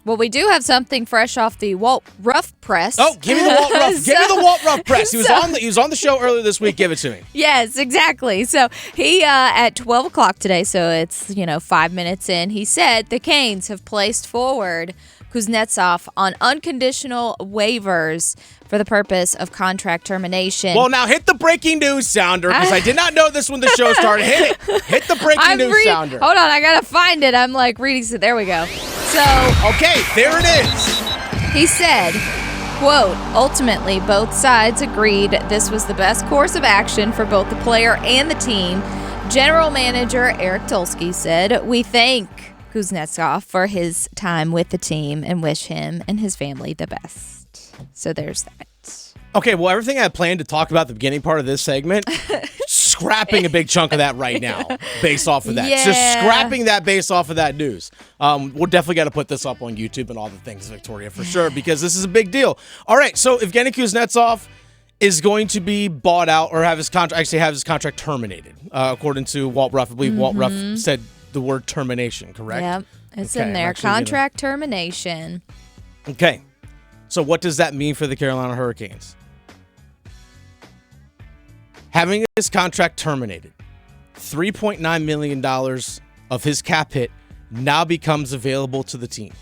Well, we do have something fresh off the Walt Ruff press. Oh, give me the Walt Ruff. Give me the Walt Ruff press. He was on the show earlier this week. Give it to me. Yes, exactly. So he at 12 o'clock today, so it's 5 minutes in, he said the Canes have placed forward Kuznetsov on unconditional waivers for the purpose of contract termination. Well, now hit the breaking news sounder, because I did not know this when the show started. Hit it. Hit the breaking news sounder. Hold on, I gotta find it. I'm reading. So there we go. So okay, there it is. He said, quote, ultimately, both sides agreed this was the best course of action for both the player and the team. General Manager Eric Tulsky said, we thank Kuznetsov for his time with the team and wish him and his family the best. So there's that. Okay, well, everything I had planned to talk about at the beginning part of this segment, scrapping a big chunk of that right now based off of that. Yeah. Just scrapping that based off of that news. We're definitely got to put this up on YouTube and all the things, Victoria, for sure, because this is a big deal. All right, so Evgeny Kuznetsov is going to be bought out or have his contract terminated, according to Walt Ruff. I believe Walt Ruff said the word termination, correct? Yep, it's in there. Contract termination. Okay, so what does that mean for the Carolina Hurricanes? Having his contract terminated, $3.9 million of his cap hit now becomes available to the team.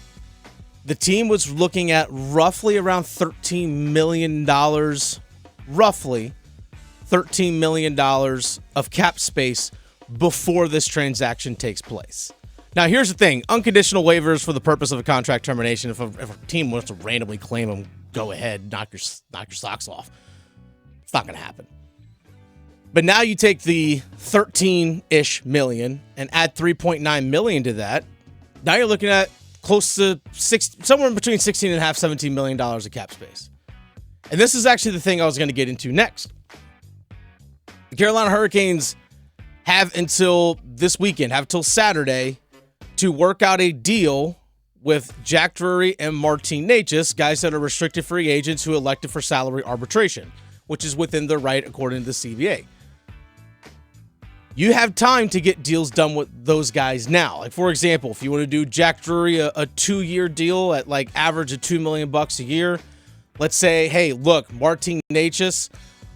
The team was looking at roughly around $13 million, roughly $13 million of cap space before this transaction takes place. Now, here's the thing. Unconditional waivers for the purpose of a contract termination. If a team wants to randomly claim them, go ahead, knock your socks off. It's not going to happen. But now you take the 13-ish million and add 3.9 million to that. Now you're looking at close to somewhere between 16 and a half, $17 million of cap space. And this is actually the thing I was going to get into next. The Carolina Hurricanes have until this weekend, have until Saturday, to work out a deal with Jack Drury and Martin Necas, guys that are restricted free agents who elected for salary arbitration, which is within their right according to the CBA. You have time to get deals done with those guys now. Like, for example, if you want to do Jack Drury a 2-year deal at average of $2 million a year, let's say, hey, look, Martin Necas,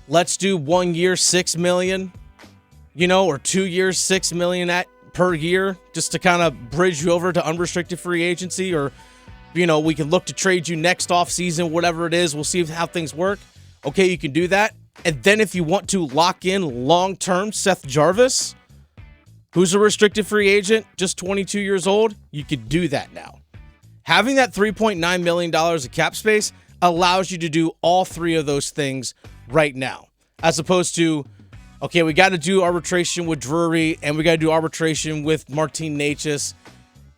let's do 1 year, $6 million, or 2 years, $6 million per year, just to kind of bridge you over to unrestricted free agency, or, we can look to trade you next offseason, whatever it is. We'll see how things work. Okay, you can do that. And then if you want to lock in long-term Seth Jarvis, who's a restricted free agent, just 22 years old, you could do that now. Having that $3.9 million of cap space allows you to do all three of those things right now, as opposed to, okay, we got to do arbitration with Drury and we got to do arbitration with Martin Necas,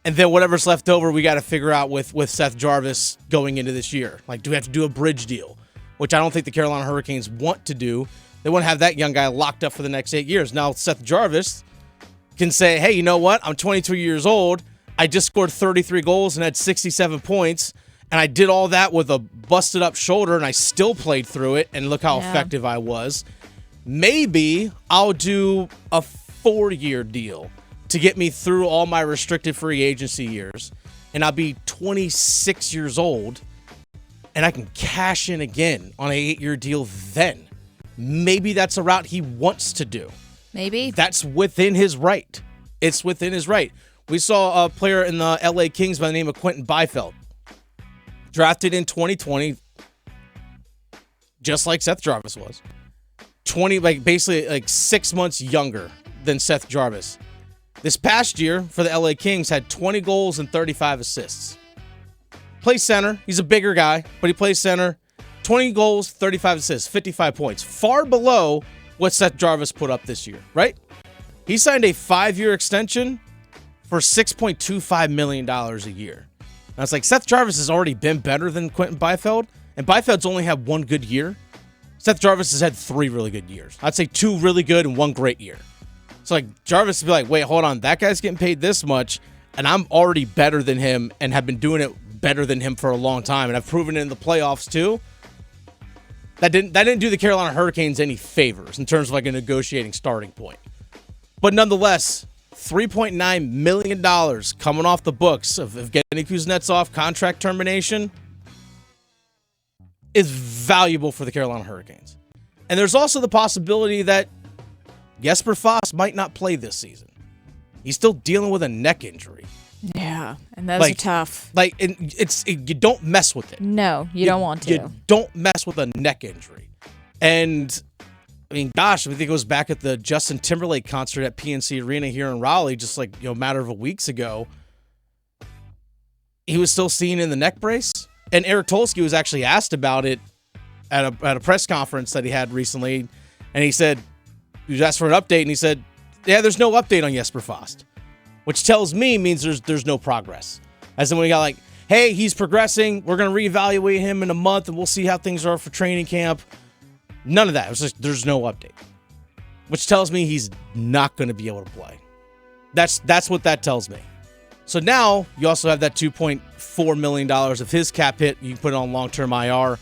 and then whatever's left over, we got to figure out with Seth Jarvis going into this year. Do we have to do a bridge deal? Which I don't think the Carolina Hurricanes want to do. They want to have that young guy locked up for the next 8 years. Now, Seth Jarvis can say, hey, you know what? I'm 22 years old. I just scored 33 goals and had 67 points, and I did all that with a busted-up shoulder, and I still played through it, and look how effective I was. Maybe I'll do a 4-year deal to get me through all my restricted free agency years, and I'll be 26 years old, and I can cash in again on an 8-year deal then. Maybe that's a route he wants to do. Maybe. That's within his right. It's within his right. We saw a player in the LA Kings by the name of Quentin Byfield, drafted in 2020, just like Seth Jarvis was. Basically 6 months younger than Seth Jarvis. This past year for the LA Kings had 20 goals and 35 assists. Plays center. He's a bigger guy, but he plays center. 20 goals, 35 assists, 55 points. Far below what Seth Jarvis put up this year, right? He signed a 5-year extension for $6.25 million a year. Now, it's Seth Jarvis has already been better than Quentin Byfield, and Byfield's only had 1 good year. Seth Jarvis has had 3 really good years. I'd say 2 really good and 1 great year. So, Jarvis would be wait, hold on. That guy's getting paid this much, and I'm already better than him and have been doing it better than him for a long time, and I've proven it in the playoffs too. That didn't do the Carolina Hurricanes any favors in terms of a negotiating starting point. But nonetheless, $3.9 million coming off the books of Evgeny Kuznetsov contract termination is valuable for the Carolina Hurricanes. And there's also the possibility that Jesper Fast might not play this season. He's still dealing with a neck injury. Yeah, and those are tough. You don't mess with it. No, you don't want to. You don't mess with a neck injury. And I mean, gosh, I think it goes back at the Justin Timberlake concert at PNC Arena here in Raleigh, just like, a matter of weeks ago. He was still seen in the neck brace. And Eric Tulsky was actually asked about it at a press conference that he had recently. And he was asked for an update, and he said, yeah, there's no update on Jesper Fast. Which tells me means there's no progress. As in when we got like, hey, he's progressing. We're going to reevaluate him in a month, and we'll see how things are for training camp. None of that. It was just, there's no update. Which tells me he's not going to be able to play. That's what that tells me. So now you also have that $2.4 million of his cap hit. You can put it on long-term IR,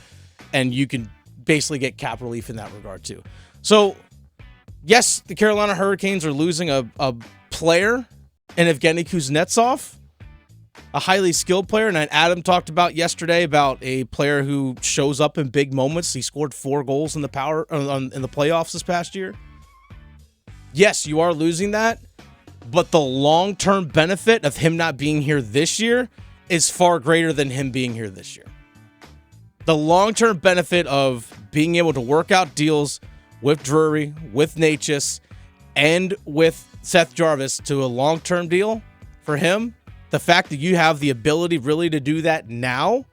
and you can basically get cap relief in that regard too. So, yes, the Carolina Hurricanes are losing a player in Evgeny Kuznetsov, a highly skilled player. And Adam talked about yesterday about a player who shows up in big moments. He scored 4 goals in the playoffs this past year. Yes, you are losing that, but the long-term benefit of him not being here this year is far greater than him being here this year. The long-term benefit of being able to work out deals with Drury, with Necas, and with Seth Jarvis to a long-term deal for him, the fact that you have the ability really to do that now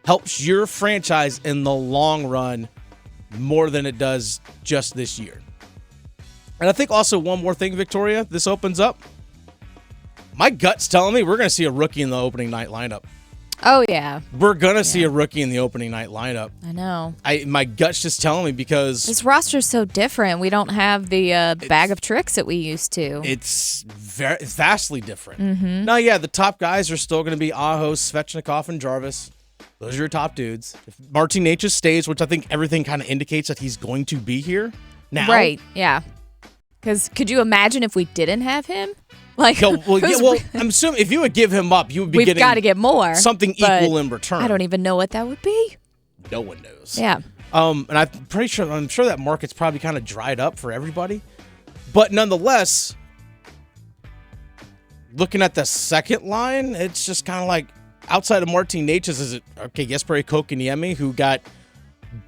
helps your franchise in the long run more than it does just this year. And I think also one more thing, Victoria, this opens up. My gut's telling me we're going to see a rookie in the opening night lineup. Oh, yeah. We're going to see a rookie in the opening night lineup. I know. My gut's just telling me because this roster's so different. We don't have the bag of tricks that we used to. It's vastly different. Mm-hmm. Now, yeah, the top guys are still going to be Aho, Svechnikov, and Jarvis. Those are your top dudes. If Martin Necas stays, which I think everything kind of indicates that he's going to be here now. Right, yeah. Because could you imagine if we didn't have him? Like, I'm assuming if you would give him up, you would be we've got to get more. Something equal in return. I don't even know what that would be. No one knows. Yeah. And I'm sure that market's probably kind of dried up for everybody. But nonetheless, looking at the second line, it's just kind of like outside of Martin Necas, is it Jesper Kotkaniemi, who got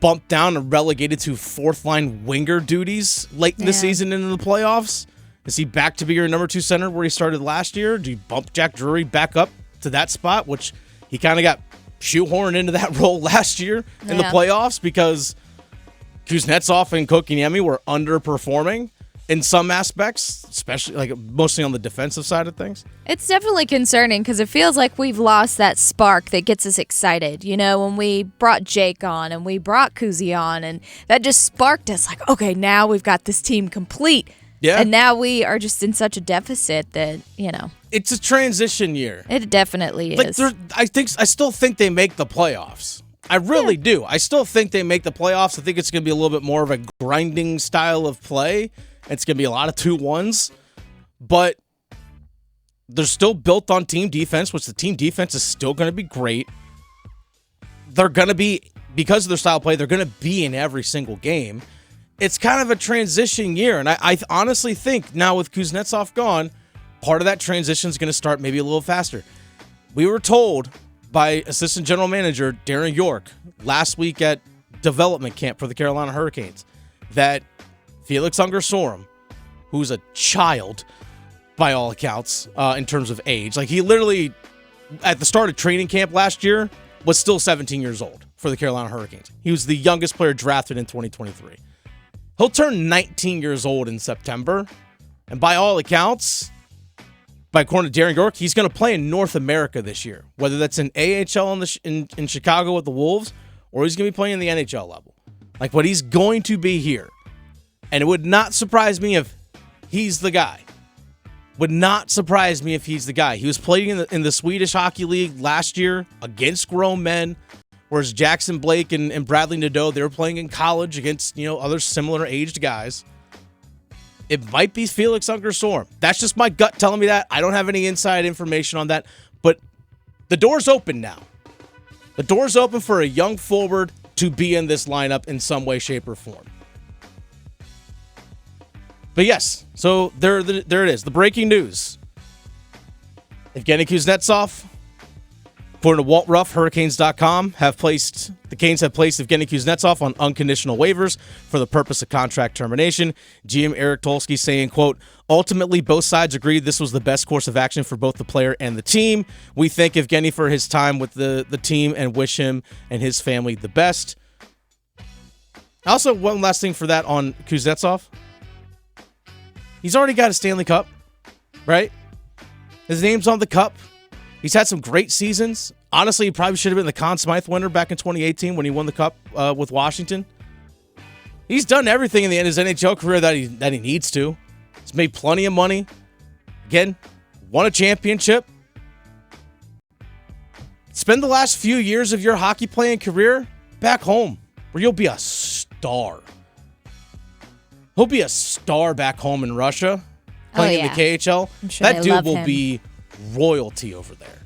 bumped down and relegated to fourth line winger duties late in the season into the playoffs? Is he back to be your number 2 center where he started last year? Do you bump Jack Drury back up to that spot, which he kind of got shoehorned into that role last year in the playoffs because Kuznetsov and Kotkaniemi were underperforming in some aspects, especially mostly on the defensive side of things? It's definitely concerning because it feels like we've lost that spark that gets us excited. You know, when we brought Jake on and we brought Kuzi on, and that just sparked us like, okay, now we've got this team complete. Yeah. And now we are just in such a deficit that, it's a transition year. It definitely is. I still think they make the playoffs. I really do. I still think they make the playoffs. I think it's going to be a little bit more of a grinding style of play. It's going to be a lot of 2-1s. But they're still built on team defense, which the team defense is still going to be great. They're going to be, because of their style of play, they're going to be in every single game. It's kind of a transition year, and I honestly think now with Kuznetsov gone, part of that transition is going to start maybe a little faster. We were told by assistant general manager Darren York last week at development camp for the Carolina Hurricanes that Felix Unger-Sorum, who's a child by all accounts in terms of age, like he literally at the start of training camp last year was still 17 years old for the Carolina Hurricanes. He was the youngest player drafted in 2023. He'll turn 19 years old in September, and by all accounts, according to Darren York, he's going to play in North America this year, whether that's in AHL in Chicago with the Wolves, or he's going to be playing in the NHL level. But he's going to be here, and it would not surprise me if he's the guy. Would not surprise me if he's the guy. He was playing in the Swedish Hockey League last year against grown men. Whereas Jackson Blake and Bradley Nadeau, they were playing in college against, other similar aged guys. it might be Felix Unger-Storm. That's just my gut telling me that. I don't have any inside information on that, but the door's open now. The door's open for a young forward to be in this lineup in some way, shape, or form. But yes, so there it is. The breaking news. Evgeny Kuznetsov, according to Walt Ruff, Hurricanes.com, the Canes have placed Evgeny Kuznetsov on unconditional waivers for the purpose of contract termination. GM Eric Tulsky saying, quote, ultimately, both sides agreed this was the best course of action for both the player and the team. We thank Evgeny for his time with the team and wish him and his family the best. Also, one last thing for that on Kuznetsov. He's already got a Stanley Cup, right? His name's on the cup. He's had some great seasons. Honestly, he probably should have been the Conn Smythe winner back in 2018 when he won the cup with Washington. He's done everything in his NHL career that he needs to. He's made plenty of money. Again, won a championship. Spend the last few years of your hockey playing career back home where you'll be a star. He'll be a star back home in Russia playing in the KHL. Sure that dude will be royalty over there.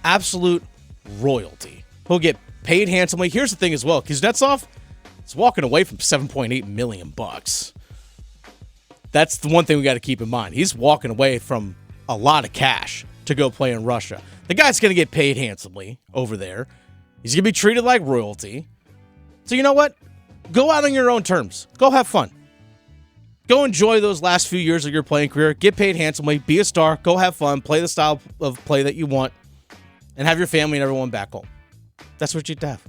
Absolute royalty. He'll get paid handsomely. Here's the thing as well. Kuznetsov is walking away from $7.8 million. That's the one thing we got to keep in mind. He's walking away from a lot of cash to go play in Russia. The guy's going to get paid handsomely over there. He's going to be treated like royalty. So you know what? Go out on your own terms. Go have fun. Go enjoy those last few years of your playing career. Get paid handsomely. Be a star. Go have fun. Play the style of play that you want. And have your family and everyone back home. That's what you'd have.